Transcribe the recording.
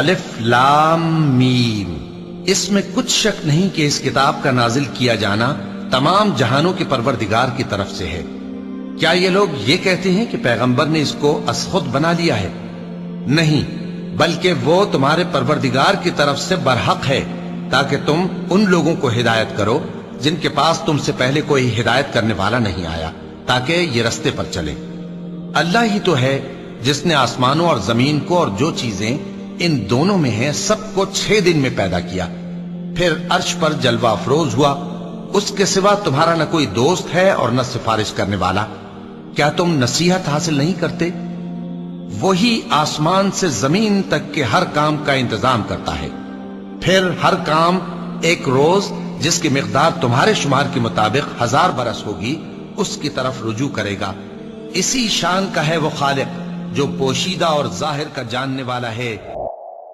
الف لام میم، اس میں کچھ شک نہیں کہ اس کتاب کا نازل کیا جانا تمام جہانوں کے پروردگار کی طرف سے ہے۔ کیا یہ لوگ یہ کہتے ہیں کہ پیغمبر نے اس کو از خود بنا لیا ہے؟ نہیں، بلکہ وہ تمہارے پروردگار کی طرف سے برحق ہے، تاکہ تم ان لوگوں کو ہدایت کرو جن کے پاس تم سے پہلے کوئی ہدایت کرنے والا نہیں آیا، تاکہ یہ رستے پر چلے۔ اللہ ہی تو ہے جس نے آسمانوں اور زمین کو اور جو چیزیں ان دونوں میں ہیں سب کو 6 دن میں پیدا کیا، پھر عرش پر جلوہ افروز ہوا۔ اس کے سوا تمہارا نہ کوئی دوست ہے اور نہ سفارش کرنے والا۔ کیا تم نصیحت حاصل نہیں کرتے؟ وہی آسمان سے زمین تک کے ہر کام کا انتظام کرتا ہے، پھر ہر کام ایک روز جس کی مقدار تمہارے شمار کے مطابق 1000 برس ہوگی اس کی طرف رجوع کرے گا۔ اسی شان کا ہے وہ خالق جو پوشیدہ اور ظاہر کا جاننے والا ہے۔